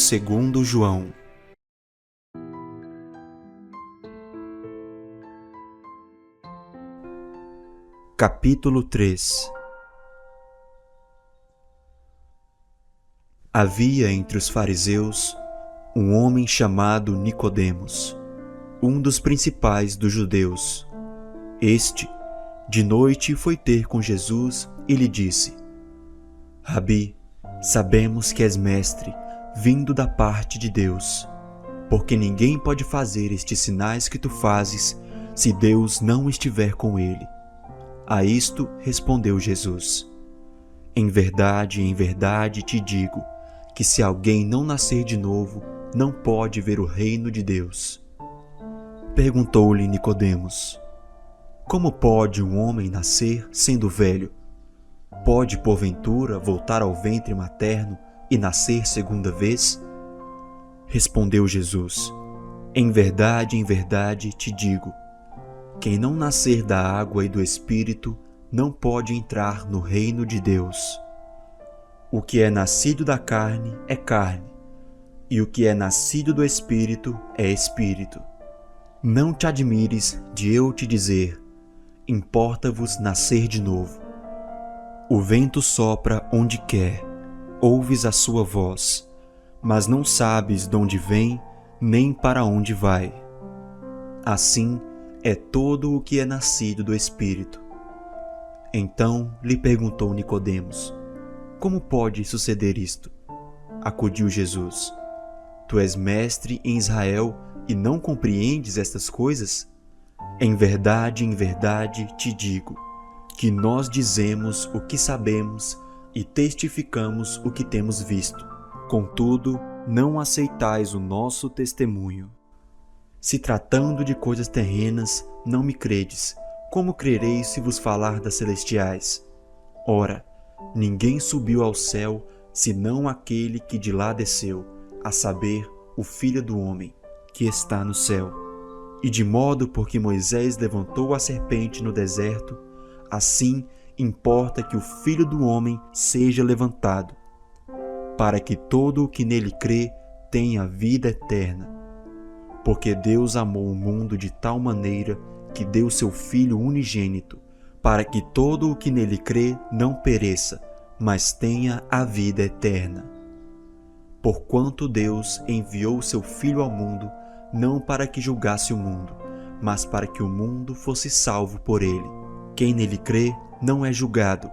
segundo João. Capítulo 3. Havia entre os fariseus um homem chamado Nicodemos, um dos principais dos judeus. Este, de noite, foi ter com Jesus e lhe disse: Rabi, sabemos que és mestre, vindo da parte de Deus, porque ninguém pode fazer estes sinais que tu fazes se Deus não estiver com ele. A isto respondeu Jesus: em verdade te digo, que se alguém não nascer de novo, não pode ver o reino de Deus. Perguntou-lhe Nicodemos: como pode um homem nascer sendo velho? Pode, porventura, voltar ao ventre materno e nascer segunda vez? Respondeu Jesus: em verdade te digo, quem não nascer da água e do Espírito não pode entrar no reino de Deus. O que é nascido da carne é carne, e o que é nascido do Espírito é Espírito. Não te admires de eu te dizer: importa-vos nascer de novo. O vento sopra onde quer, ouves a sua voz, mas não sabes de onde vem nem para onde vai. Assim é todo o que é nascido do Espírito. Então lhe perguntou Nicodemos: como pode suceder isto? Acudiu Jesus: tu és mestre em Israel e não compreendes estas coisas? Em verdade te digo, que nós dizemos o que sabemos e testificamos o que temos visto. Contudo, não aceitais o nosso testemunho. Se tratando de coisas terrenas, não me credes, como crereis se vos falar das celestiais? Ora, ninguém subiu ao céu, senão aquele que de lá desceu, a saber, o Filho do Homem, que está no céu. E de modo porque Moisés levantou a serpente no deserto, assim importa que o Filho do Homem seja levantado, para que todo o que nele crê tenha vida eterna. Porque Deus amou o mundo de tal maneira que deu seu Filho unigênito, para que todo o que nele crê não pereça, mas tenha a vida eterna. Porquanto Deus enviou seu Filho ao mundo, não para que julgasse o mundo, mas para que o mundo fosse salvo por ele. Quem nele crê não é julgado,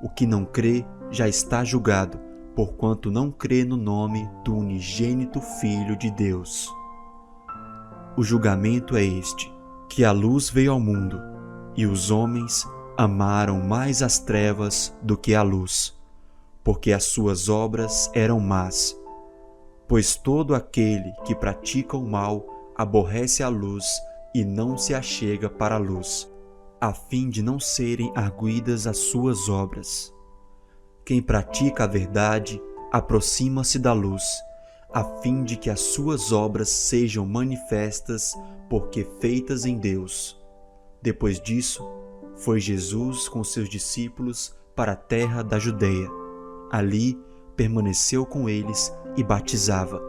o que não crê já está julgado, porquanto não crê no nome do unigênito Filho de Deus. O julgamento é este, que a luz veio ao mundo, e os homens amaram mais as trevas do que a luz, porque as suas obras eram más. Pois todo aquele que pratica o mal aborrece a luz e não se achega para a luz, a fim de não serem arguidas as suas obras. Quem pratica a verdade aproxima-se da luz, a fim de que as suas obras sejam manifestas, porque feitas em Deus. Depois disso, foi Jesus com seus discípulos para a terra da Judeia. Ali permaneceu com eles e batizava.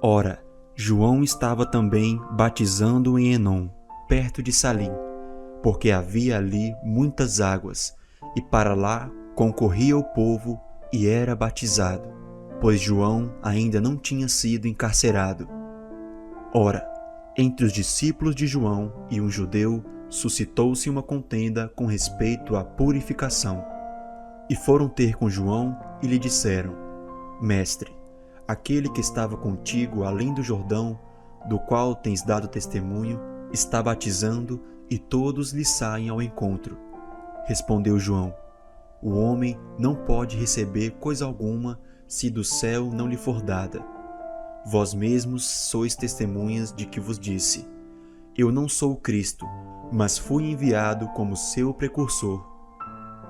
Ora, João estava também batizando em Enom, perto de Salim, porque havia ali muitas águas, e para lá concorria o povo e era batizado, pois João ainda não tinha sido encarcerado. Ora, entre os discípulos de João e um judeu suscitou-se uma contenda com respeito à purificação. E foram ter com João e lhe disseram: Mestre, aquele que estava contigo além do Jordão, do qual tens dado testemunho, está batizando e todos lhe saem ao encontro. Respondeu João: o homem não pode receber coisa alguma se do céu não lhe for dada. Vós mesmos sois testemunhas de que vos disse: eu não sou o Cristo, mas fui enviado como seu precursor.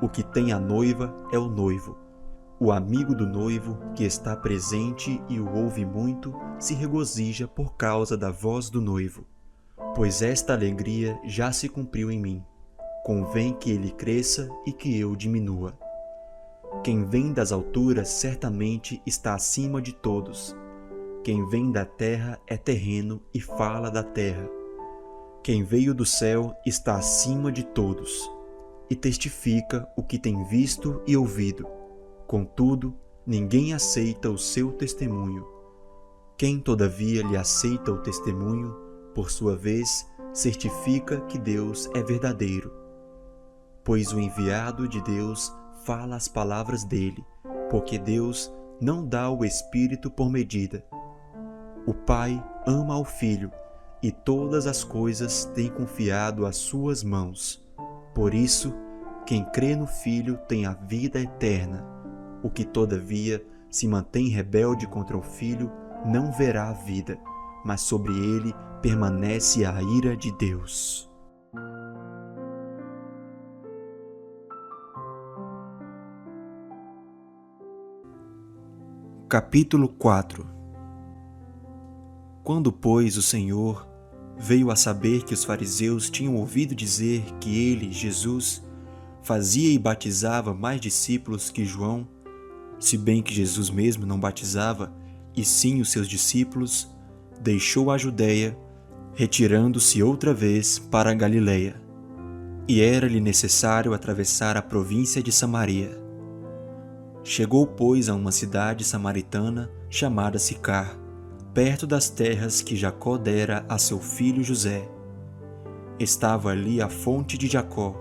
O que tem a noiva é o noivo. O amigo do noivo, que está presente e o ouve muito, se regozija por causa da voz do noivo. Pois esta alegria já se cumpriu em mim. Convém que ele cresça e que eu diminua. Quem vem das alturas certamente está acima de todos, Quem vem da terra é terreno e fala da terra. Quem veio do céu está acima de todos e testifica o que tem visto e ouvido. Contudo, ninguém aceita o seu testemunho. Quem, todavia, lhe aceita o testemunho, por sua vez, certifica que Deus é verdadeiro. Pois o enviado de Deus fala as palavras dele, porque Deus não dá o Espírito por medida. O Pai ama ao Filho, e todas as coisas tem confiado às suas mãos. Por isso, quem crê no Filho tem a vida eterna. O que, todavia, se mantém rebelde contra o Filho, não verá a vida, mas sobre ele permanece a ira de Deus. Capítulo 4. Quando, pois, o Senhor veio a saber que os fariseus tinham ouvido dizer que ele, Jesus, fazia e batizava mais discípulos que João, se bem que Jesus mesmo não batizava, e sim os seus discípulos, deixou a Judéia, retirando-se outra vez para a Galiléia. E era-lhe necessário atravessar a província de Samaria. Chegou, pois, a uma cidade samaritana chamada Sicar, perto das terras que Jacó dera a seu filho José. Estava ali a fonte de Jacó.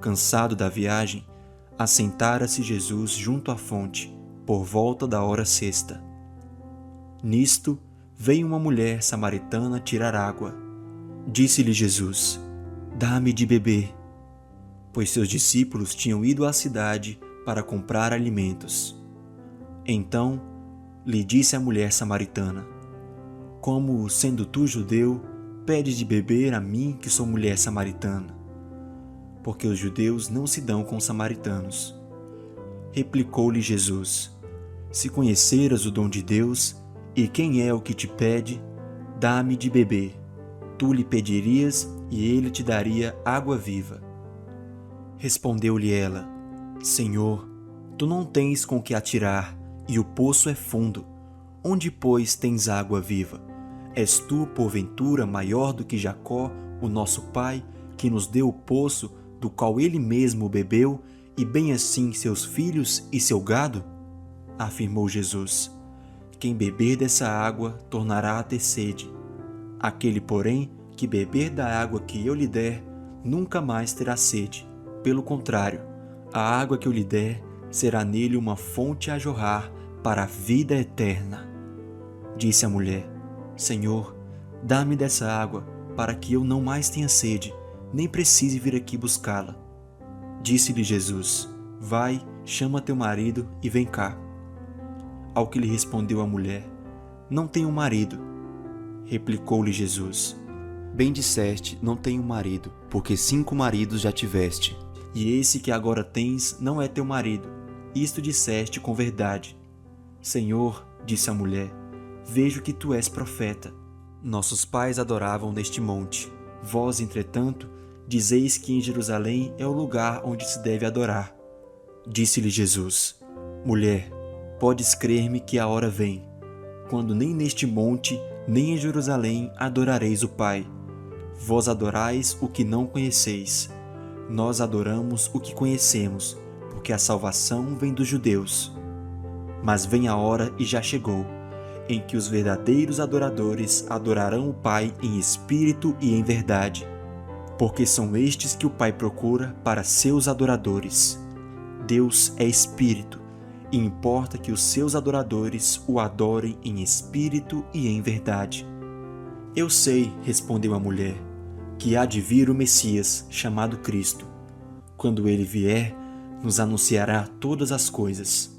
Cansado da viagem, assentara-se Jesus junto à fonte, por volta da hora sexta. Nisto, veio uma mulher samaritana tirar água. Disse-lhe Jesus: Dá-me de beber. Pois seus discípulos tinham ido à cidade para comprar alimentos. Então, lhe disse a mulher samaritana: Como, sendo tu judeu, pedes de beber a mim que sou mulher samaritana? Porque os judeus não se dão com os samaritanos. Replicou-lhe Jesus: Se conheceras o dom de Deus, e quem é o que te pede, dá-me de beber. Tu lhe pedirias, e ele te daria água viva. Respondeu-lhe ela: Senhor, tu não tens com que atirar, e o poço é fundo. Onde, pois, tens água viva? És tu, porventura, maior do que Jacó, o nosso pai, que nos deu o poço, do qual ele mesmo bebeu, e bem assim seus filhos e seu gado? Afirmou Jesus: Quem beber dessa água tornará a ter sede. Aquele, porém, que beber da água que eu lhe der, nunca mais terá sede. Pelo contrário, a água que eu lhe der será nele uma fonte a jorrar para a vida eterna. Disse a mulher: Senhor, dá-me dessa água, para que eu não mais tenha sede, nem precise vir aqui buscá-la. Disse-lhe Jesus: Vai, chama teu marido e vem cá. Ao que lhe respondeu a mulher: Não tenho marido. Replicou-lhe Jesus: Bem disseste, não tenho marido, porque 5 maridos já tiveste, e esse que agora tens não é teu marido. Isto disseste com verdade. Senhor, disse a mulher, vejo que tu és profeta. Nossos pais adoravam neste monte. Vós, entretanto, dizeis que em Jerusalém é o lugar onde se deve adorar. Disse-lhe Jesus: Mulher, podes crer-me que a hora vem, quando nem neste monte, nem em Jerusalém adorareis o Pai. Vós adorais o que não conheceis. Nós adoramos o que conhecemos, porque a salvação vem dos judeus. Mas vem a hora, e já chegou, em que os verdadeiros adoradores adorarão o Pai em espírito e em verdade, porque são estes que o Pai procura para seus adoradores. Deus é espírito, e importa que os seus adoradores o adorem em espírito e em verdade. Eu sei, respondeu a mulher, que há de vir o Messias, chamado Cristo. Quando ele vier, nos anunciará todas as coisas.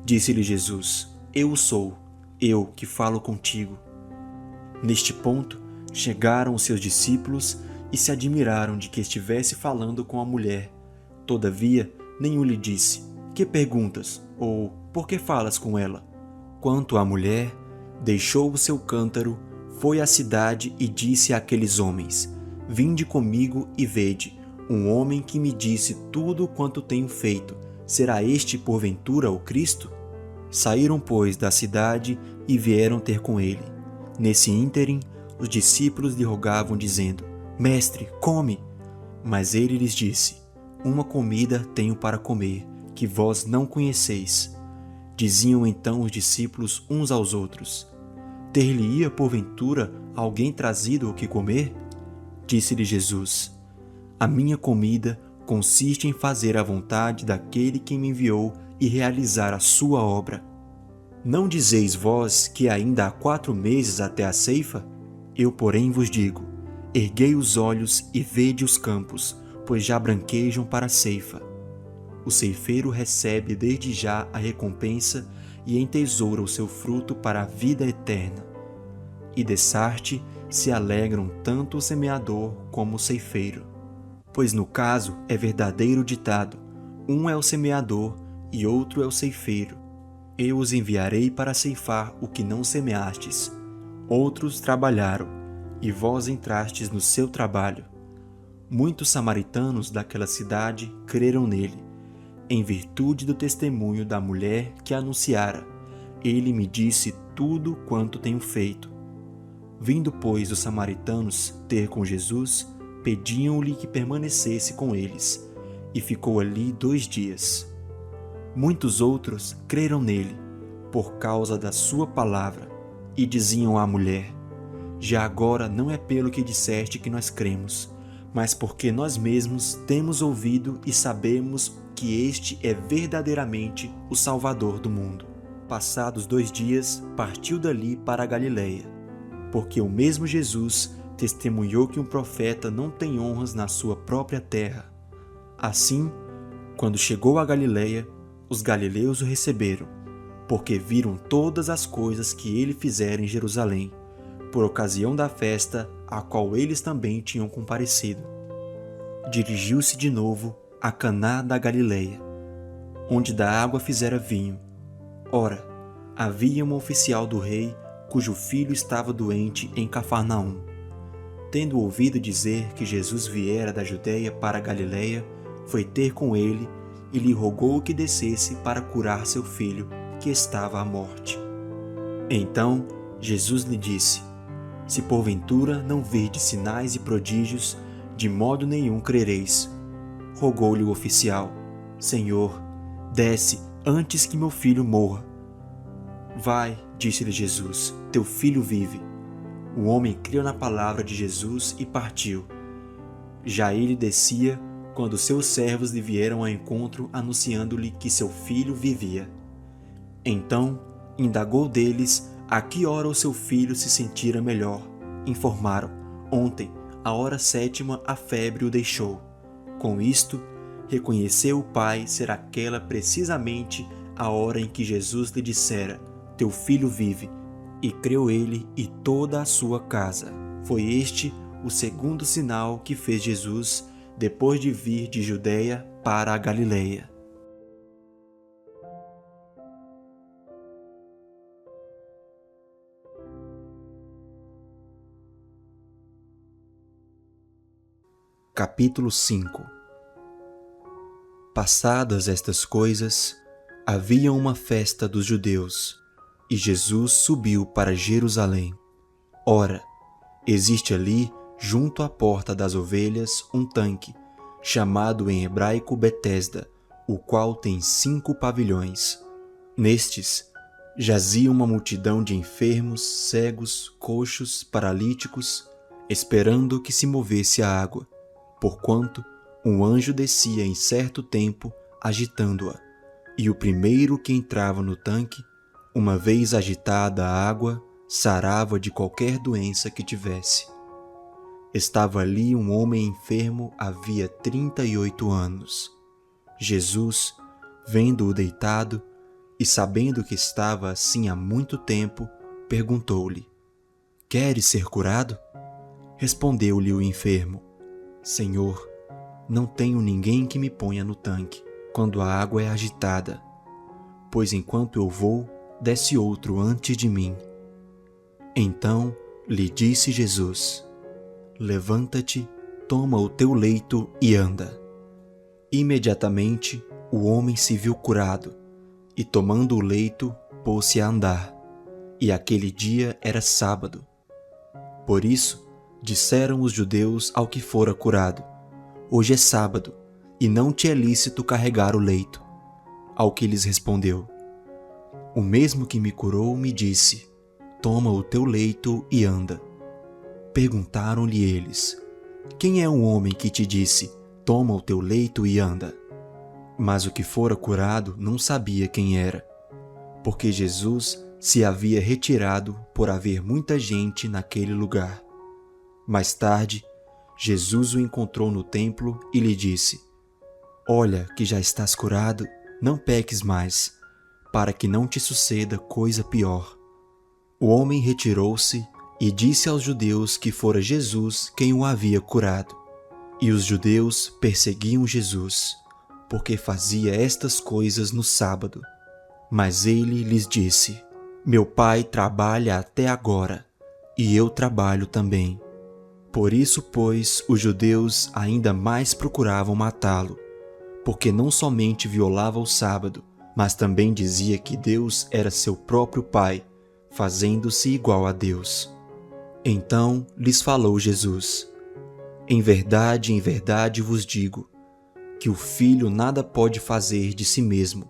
Disse-lhe Jesus: Eu sou, eu que falo contigo. Neste ponto, chegaram os seus discípulos e se admiraram de que estivesse falando com a mulher. Todavia, nenhum lhe disse: Que perguntas? Ou por que falas com ela? Quanto à mulher, deixou o seu cântaro, foi à cidade e disse àqueles homens: Vinde comigo e vede, um homem que me disse tudo quanto tenho feito. Será este porventura o Cristo? Saíram, pois, da cidade e vieram ter com ele. Nesse ínterim, os discípulos lhe rogavam, dizendo: Mestre, come! Mas ele lhes disse: Uma comida tenho para comer, que vós não conheceis. Diziam então os discípulos uns aos outros: Ter-lhe-ia, porventura, alguém trazido o que comer? Disse-lhe Jesus: A minha comida consiste em fazer a vontade daquele que me enviou e realizar a sua obra. Não dizeis vós que ainda há 4 meses até a ceifa? Eu, porém, vos digo: erguei os olhos e vede os campos, pois já branquejam para a ceifa. O ceifeiro recebe desde já a recompensa e entesoura o seu fruto para a vida eterna. E dessarte se alegram tanto o semeador como o ceifeiro. Pois no caso é verdadeiro ditado: um é o semeador e outro é o ceifeiro. Eu os enviarei para ceifar o que não semeastes. Outros trabalharam, e vós entrastes no seu trabalho. Muitos samaritanos daquela cidade creram nele, em virtude do testemunho da mulher que anunciara: Ele me disse tudo quanto tenho feito. Vindo, pois, os samaritanos ter com Jesus, pediam-lhe que permanecesse com eles, e ficou ali 2 dias. Muitos outros creram nele, por causa da sua palavra, e diziam à mulher: Já agora não é pelo que disseste que nós cremos, mas porque nós mesmos temos ouvido e sabemos que este é verdadeiramente o Salvador do mundo. Passados 2 dias, partiu dali para a Galiléia, porque o mesmo Jesus testemunhou que um profeta não tem honras na sua própria terra. Assim, quando chegou a Galiléia, os galileus o receberam, porque viram todas as coisas que ele fizera em Jerusalém, por ocasião da festa a qual eles também tinham comparecido. Dirigiu-se de novo a Caná da Galileia, onde da água fizera vinho. Ora, havia um oficial do rei, cujo filho estava doente em Cafarnaum. Tendo ouvido dizer que Jesus viera da Judeia para a Galileia, foi ter com ele e lhe rogou que descesse para curar seu filho, que estava à morte. Então Jesus lhe disse: Se porventura não virdes sinais e prodígios, de modo nenhum crereis. Rogou-lhe o oficial: Senhor, desce antes que meu filho morra. Vai, disse-lhe Jesus, teu filho vive. O homem creu na palavra de Jesus e partiu. Já ele descia, quando seus servos lhe vieram ao encontro, anunciando-lhe que seu filho vivia. Então indagou deles a que hora o seu filho se sentira melhor. Informaram: ontem, à hora 7ª, a febre o deixou. Com isto, reconheceu o pai ser aquela precisamente a hora em que Jesus lhe dissera: teu filho vive, e creu ele e toda a sua casa. Foi este o segundo sinal que fez Jesus depois de vir de Judeia para a Galileia. Capítulo 5. Passadas estas coisas, havia uma festa dos judeus, e Jesus subiu para Jerusalém. Ora, existe ali, junto à porta das ovelhas, um tanque, chamado em hebraico Betesda, o qual tem 5 pavilhões. Nestes, jazia uma multidão de enfermos, cegos, coxos, paralíticos, esperando que se movesse a água, porquanto um anjo descia em certo tempo, agitando-a, e o primeiro que entrava no tanque, uma vez agitada a água, sarava de qualquer doença que tivesse. Estava ali um homem enfermo havia 38 anos. Jesus, vendo-o deitado e sabendo que estava assim há muito tempo, perguntou-lhe: Queres ser curado? Respondeu-lhe o enfermo: Senhor, não tenho ninguém que me ponha no tanque quando a água é agitada, pois enquanto eu vou, desce outro antes de mim. Então lhe disse Jesus: Levanta-te, toma o teu leito e anda. Imediatamente o homem se viu curado, e tomando o leito, pôs-se a andar. E aquele dia era sábado. Por isso, disseram os judeus ao que fora curado: hoje é sábado, e não te é lícito carregar o leito. Ao que lhes respondeu: o mesmo que me curou me disse: toma o teu leito e anda. Perguntaram-lhe eles: quem é o homem que te disse: toma o teu leito e anda? Mas o que fora curado não sabia quem era, porque Jesus se havia retirado por haver muita gente naquele lugar. Mais tarde, Jesus o encontrou no templo e lhe disse: olha que já estás curado, não peques mais, para que não te suceda coisa pior. O homem retirou-se e disse aos judeus que fora Jesus quem o havia curado. E os judeus perseguiam Jesus, porque fazia estas coisas no sábado. Mas ele lhes disse: meu Pai trabalha até agora, e eu trabalho também. Por isso, pois, os judeus ainda mais procuravam matá-lo, porque não somente violava o sábado, mas também dizia que Deus era seu próprio Pai, fazendo-se igual a Deus. Então lhes falou Jesus: em verdade vos digo, que o Filho nada pode fazer de si mesmo,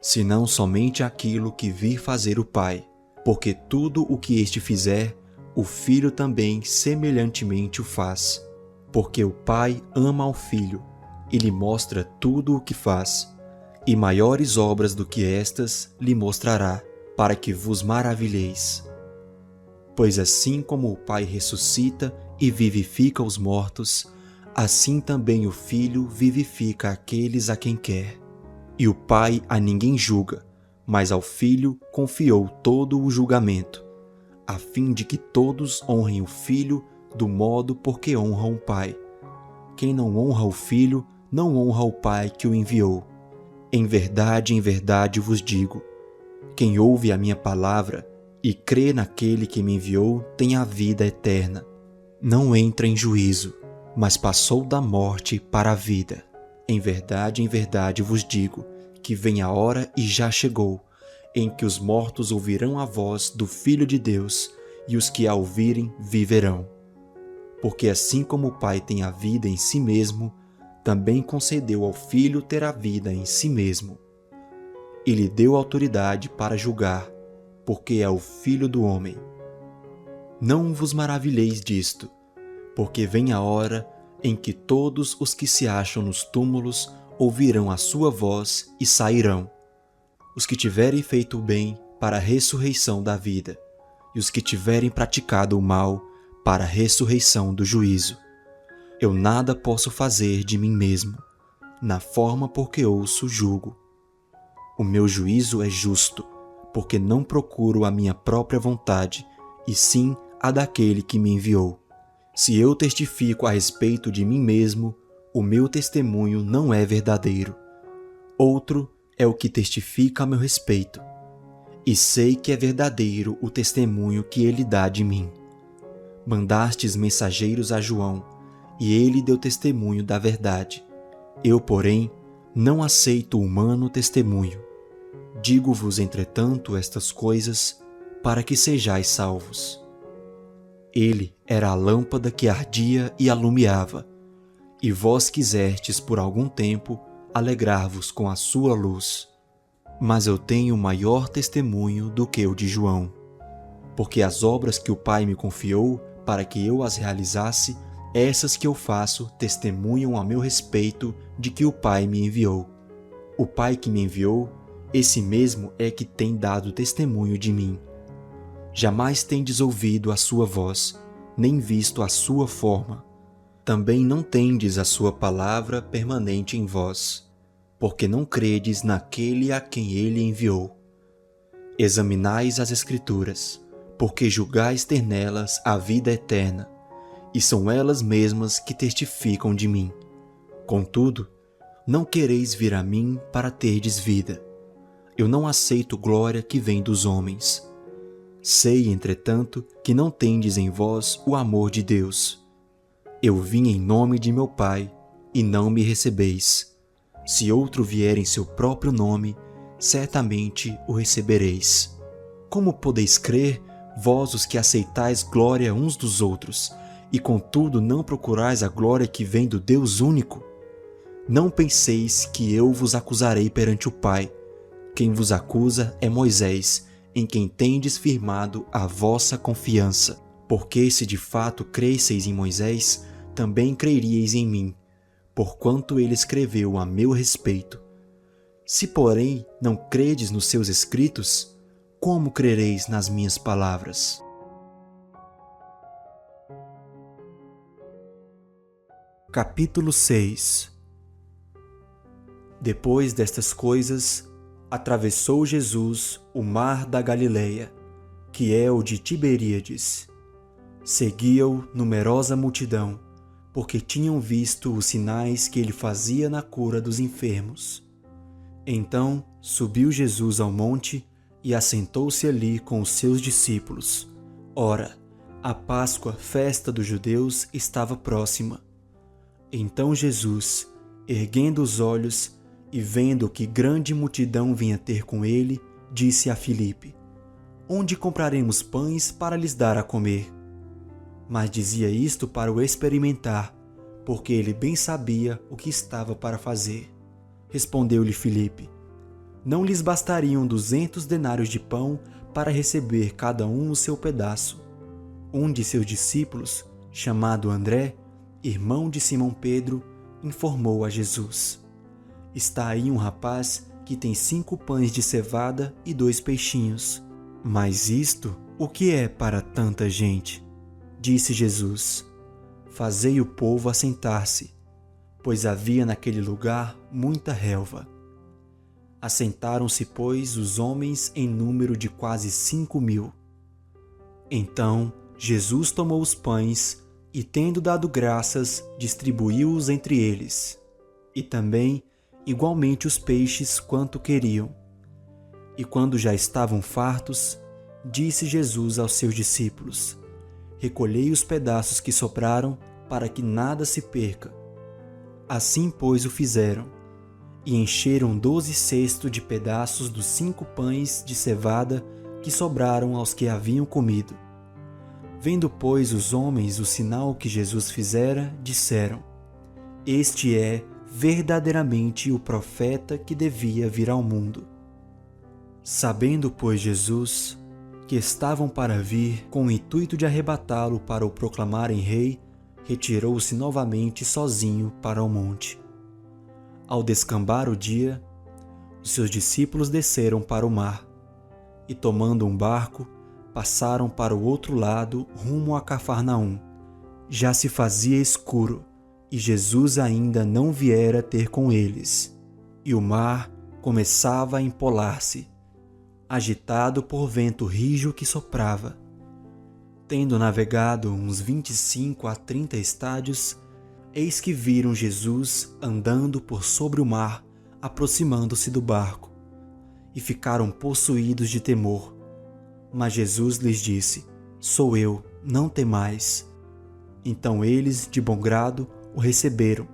senão somente aquilo que vir fazer o Pai, porque tudo o que este fizer, o Filho também semelhantemente o faz. Porque o Pai ama ao Filho, e lhe mostra tudo o que faz, e maiores obras do que estas lhe mostrará, para que vos maravilheis. Pois assim como o Pai ressuscita e vivifica os mortos, assim também o Filho vivifica aqueles a quem quer. E o Pai a ninguém julga, mas ao Filho confiou todo o julgamento, a fim de que todos honrem o Filho do modo por que honram o Pai. Quem não honra o Filho, não honra o Pai que o enviou. Em verdade vos digo, quem ouve a minha palavra e crê naquele que me enviou tem a vida eterna. Não entra em juízo, mas passou da morte para a vida. Em verdade vos digo, que vem a hora e já chegou, em que os mortos ouvirão a voz do Filho de Deus, e os que a ouvirem viverão. Porque assim como o Pai tem a vida em si mesmo, também concedeu ao Filho ter a vida em si mesmo. E lhe deu autoridade para julgar, porque é o Filho do homem. Não vos maravilheis disto, porque vem a hora em que todos os que se acham nos túmulos ouvirão a sua voz e sairão. Os que tiverem feito o bem para a ressurreição da vida, e os que tiverem praticado o mal para a ressurreição do juízo. Eu nada posso fazer de mim mesmo, na forma por que ouço julgo. O meu juízo é justo, porque não procuro a minha própria vontade, e sim a daquele que me enviou. Se eu testifico a respeito de mim mesmo, o meu testemunho não é verdadeiro. Outro é o que testifica a meu respeito, e sei que é verdadeiro o testemunho que ele dá de mim. Mandastes mensageiros a João, e ele deu testemunho da verdade. Eu, porém, não aceito o humano testemunho. Digo-vos, entretanto, estas coisas, para que sejais salvos. Ele era a lâmpada que ardia e alumiava, e vós quisestes por algum tempo alegrar-vos com a sua luz. Mas eu tenho maior testemunho do que o de João, porque as obras que o Pai me confiou para que eu as realizasse, essas que eu faço testemunham a meu respeito de que o Pai me enviou. O Pai que me enviou, esse mesmo é que tem dado testemunho de mim. Jamais tendes ouvido a sua voz, nem visto a sua forma. Também não tendes a sua palavra permanente em vós, porque não credes naquele a quem ele enviou. Examinais as Escrituras, porque julgais ter nelas a vida eterna, e são elas mesmas que testificam de mim. Contudo, não quereis vir a mim para terdes vida. Eu não aceito glória que vem dos homens. Sei, entretanto, que não tendes em vós o amor de Deus. Eu vim em nome de meu Pai, e não me recebeis. Se outro vier em seu próprio nome, certamente o recebereis. Como podeis crer, vós os que aceitais glória uns dos outros, e contudo não procurais a glória que vem do Deus único? Não penseis que eu vos acusarei perante o Pai. Quem vos acusa é Moisés, em quem tendes firmado a vossa confiança. Porque se de fato cresseis em Moisés, também creríeis em mim, porquanto ele escreveu a meu respeito. Se, porém, não credes nos seus escritos, como crereis nas minhas palavras? Capítulo 6. Depois destas coisas, atravessou Jesus o mar da Galileia, que é o de Tiberíades. Seguia-o numerosa multidão, porque tinham visto os sinais que ele fazia na cura dos enfermos. Então subiu Jesus ao monte e assentou-se ali com os seus discípulos. Ora, a Páscoa, festa dos judeus, estava próxima. Então Jesus, erguendo os olhos e vendo que grande multidão vinha ter com ele, disse a Filipe: Onde compraremos pães para lhes dar a comer? Mas dizia isto para o experimentar, porque ele bem sabia o que estava para fazer. Respondeu-lhe Filipe: Não lhes bastariam 200 denários de pão para receber cada um o seu pedaço. Um de seus discípulos, chamado André, irmão de Simão Pedro, informou a Jesus: Está aí um rapaz que tem 5 pães de cevada e 2 peixinhos. Mas isto, o que é para tanta gente? Disse Jesus: Fazei o povo assentar-se, pois havia naquele lugar muita relva. Assentaram-se, pois, os homens em número de quase 5.000. Então Jesus tomou os pães e, tendo dado graças, distribuiu-os entre eles, e também igualmente os peixes quanto queriam. E quando já estavam fartos, disse Jesus aos seus discípulos: Recolhei os pedaços que sobraram, para que nada se perca. Assim, pois, o fizeram, e encheram 12 cestos de pedaços dos 5 pães de cevada que sobraram aos que haviam comido. Vendo, pois, os homens o sinal que Jesus fizera, disseram: Este é verdadeiramente o profeta que devia vir ao mundo. Sabendo, pois, Jesus que estavam para vir com o intuito de arrebatá-lo para o proclamarem rei, retirou-se novamente sozinho para o monte. Ao descambar o dia, os seus discípulos desceram para o mar e, tomando um barco, passaram para o outro lado rumo a Cafarnaum. Já se fazia escuro e Jesus ainda não viera ter com eles, e o mar começava a empolar-se, agitado por vento rijo que soprava. Tendo navegado uns 25 a 30 estádios, eis que viram Jesus andando por sobre o mar, aproximando-se do barco, e ficaram possuídos de temor. Mas Jesus lhes disse: Sou eu, não temais. Então eles, de bom grado, o receberam,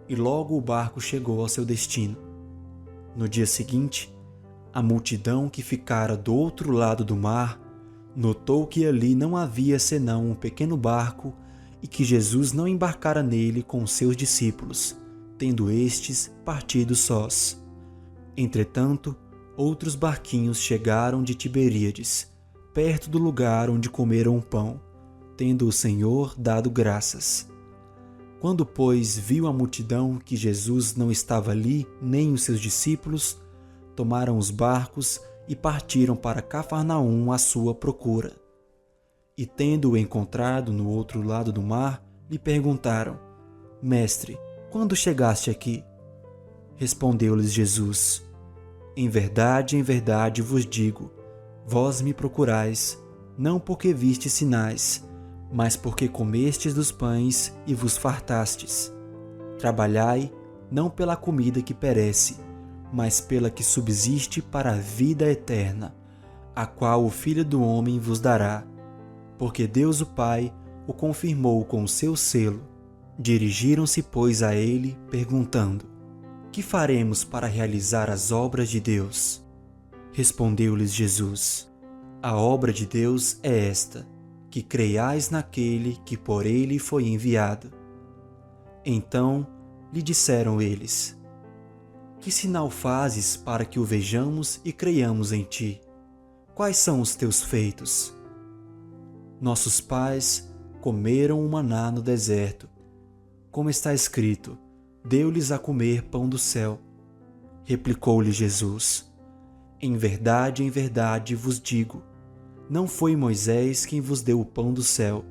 e logo o barco chegou ao seu destino. No dia seguinte, a multidão que ficara do outro lado do mar notou que ali não havia senão um pequeno barco e que Jesus não embarcara nele com seus discípulos, tendo estes partido sós. Entretanto, outros barquinhos chegaram de Tiberíades, perto do lugar onde comeram o pão, tendo o Senhor dado graças. Quando, pois, viu a multidão que Jesus não estava ali, nem os seus discípulos, tomaram os barcos e partiram para Cafarnaum à sua procura. E tendo-o encontrado no outro lado do mar, lhe perguntaram: Mestre, quando chegaste aqui? Respondeu-lhes Jesus: em verdade vos digo, vós me procurais, não porque vistes sinais, mas porque comestes dos pães e vos fartastes. Trabalhai, não pela comida que perece, mas pela que subsiste para a vida eterna, a qual o Filho do Homem vos dará. Porque Deus o Pai o confirmou com o seu selo. Dirigiram-se, pois, a ele, perguntando: que faremos para realizar as obras de Deus? Respondeu-lhes Jesus: A obra de Deus é esta, que creiais naquele que por ele foi enviado. Então lhe disseram eles: Que sinal fazes para que o vejamos e creiamos em ti? Quais são os teus feitos? Nossos pais comeram o maná no deserto. Como está escrito, deu-lhes a comer pão do céu. Replicou-lhe Jesus: em verdade vos digo, não foi Moisés quem vos deu o pão do céu.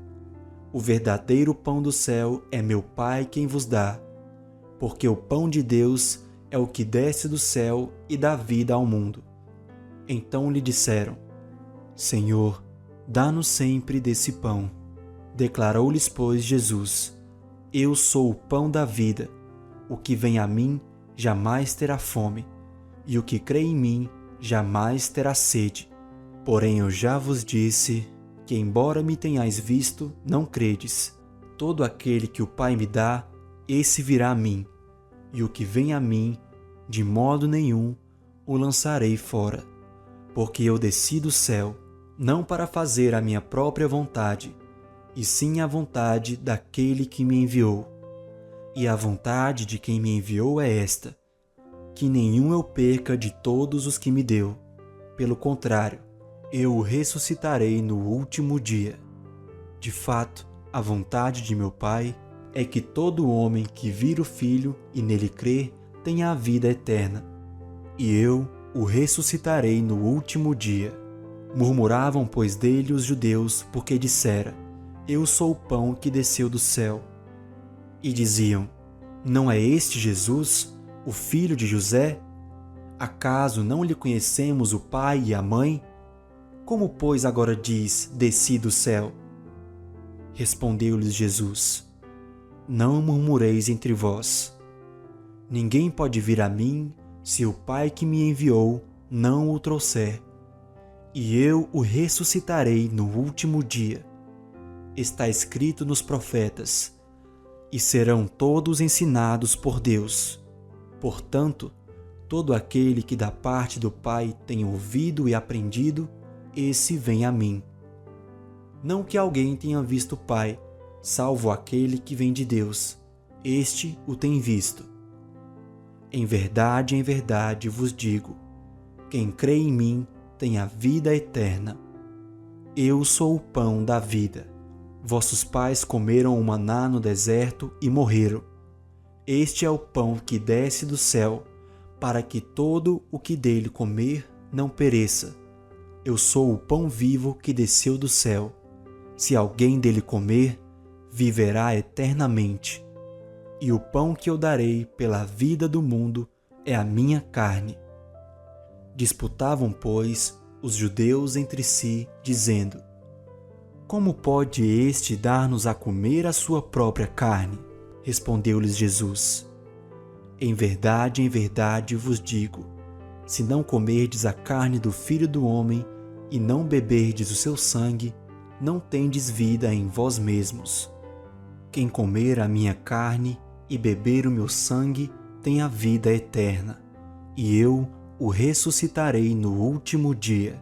O verdadeiro pão do céu é meu Pai quem vos dá, porque o pão de Deus é o que desce do céu e dá vida ao mundo. Então lhe disseram: Senhor, dá-nos sempre desse pão. Declarou-lhes, pois, Jesus: Eu sou o pão da vida. O que vem a mim jamais terá fome, e o que crê em mim jamais terá sede. Porém eu já vos disse que, embora me tenhais visto, não credes. Todo aquele que o Pai me dá, esse virá a mim, e o que vem a mim, de modo nenhum o lançarei fora. Porque eu desci do céu, não para fazer a minha própria vontade, e sim a vontade daquele que me enviou. E a vontade de quem me enviou é esta, que nenhum eu perca de todos os que me deu. Pelo contrário, eu o ressuscitarei no último dia. De fato, a vontade de meu Pai é que todo homem que vir o Filho e nele crer tenha a vida eterna, e eu o ressuscitarei no último dia. Murmuravam, pois, dele os judeus, porque dissera: Eu sou o pão que desceu do céu. E diziam: Não é este Jesus, o filho de José? Acaso não lhe conhecemos o pai e a mãe? Como, pois, agora diz: Desci do céu? Respondeu-lhes Jesus: Não murmureis entre vós. Ninguém pode vir a mim se o Pai que me enviou não o trouxer, e eu o ressuscitarei no último dia. Está escrito nos profetas: e serão todos ensinados por Deus. Portanto, todo aquele que da parte do Pai tem ouvido e aprendido, esse vem a mim. Não que alguém tenha visto o Pai, salvo aquele que vem de Deus, este o tem visto. Em verdade vos digo, quem crê em mim tem a vida eterna. Eu sou o pão da vida. Vossos pais comeram o maná no deserto e morreram. Este é o pão que desce do céu, para que todo o que dele comer não pereça. Eu sou o pão vivo que desceu do céu. Se alguém dele comer, viverá eternamente. E o pão que eu darei pela vida do mundo é a minha carne. Disputavam, pois, os judeus entre si, dizendo: Como pode este dar-nos a comer a sua própria carne? Respondeu-lhes Jesus: em verdade vos digo, se não comerdes a carne do Filho do Homem e não beberdes o seu sangue, não tendes vida em vós mesmos. Quem comer a minha carne e beber o meu sangue tem a vida eterna, e eu o ressuscitarei no último dia.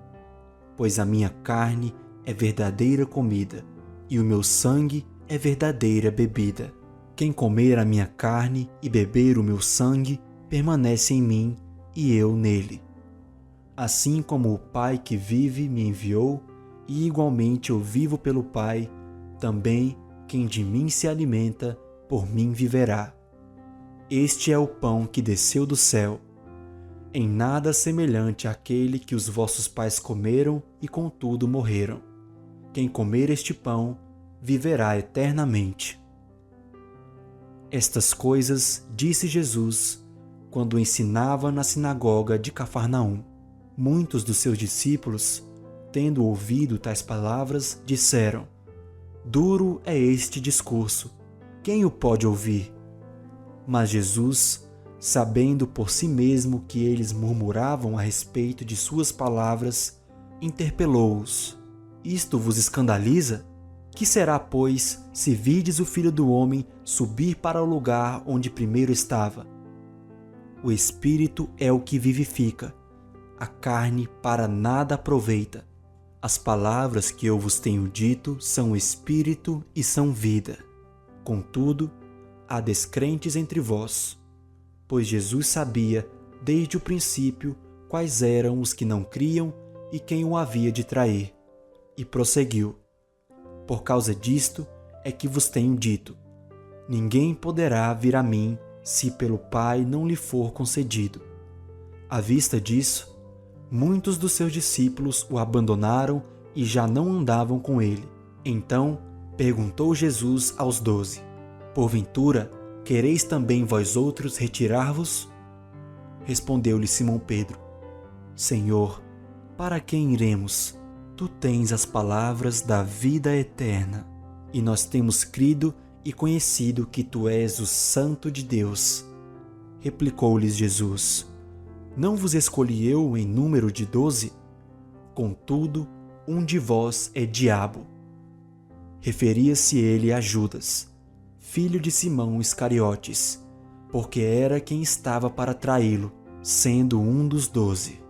Pois a minha carne é verdadeira comida, e o meu sangue é verdadeira bebida. Quem comer a minha carne e beber o meu sangue permanece em mim e eu nele. Assim como o Pai que vive me enviou, e igualmente eu vivo pelo Pai, também quem de mim se alimenta, por mim viverá. Este é o pão que desceu do céu, em nada semelhante àquele que os vossos pais comeram e contudo morreram. Quem comer este pão viverá eternamente. Estas coisas disse Jesus quando ensinava na sinagoga de Cafarnaum. Muitos dos seus discípulos, tendo ouvido tais palavras, disseram: Duro é este discurso, quem o pode ouvir? Mas Jesus, sabendo por si mesmo que eles murmuravam a respeito de suas palavras, interpelou-os: Isto vos escandaliza? Que será, pois, se virdes o Filho do Homem subir para o lugar onde primeiro estava? O Espírito é o que vivifica. a carne para nada aproveita. As palavras que eu vos tenho dito são espírito e são vida. Contudo, há descrentes entre vós, pois Jesus sabia desde o princípio quais eram os que não criam e quem o havia de trair. E prosseguiu: por causa disto é que vos tenho dito: ninguém poderá vir a mim se pelo Pai não lhe for concedido. À vista disso, muitos dos seus discípulos o abandonaram e já não andavam com ele. Então perguntou Jesus aos 12: porventura, quereis também vós outros retirar-vos? Respondeu-lhe Simão Pedro: Senhor, para quem iremos? Tu tens as palavras da vida eterna, e nós temos crido e conhecido que tu és o Santo de Deus. Replicou-lhes Jesus: não vos escolhi eu em número de 12? Contudo, um de vós é diabo. Referia-se ele a Judas, filho de Simão Iscariotes, porque era quem estava para traí-lo, sendo um dos 12.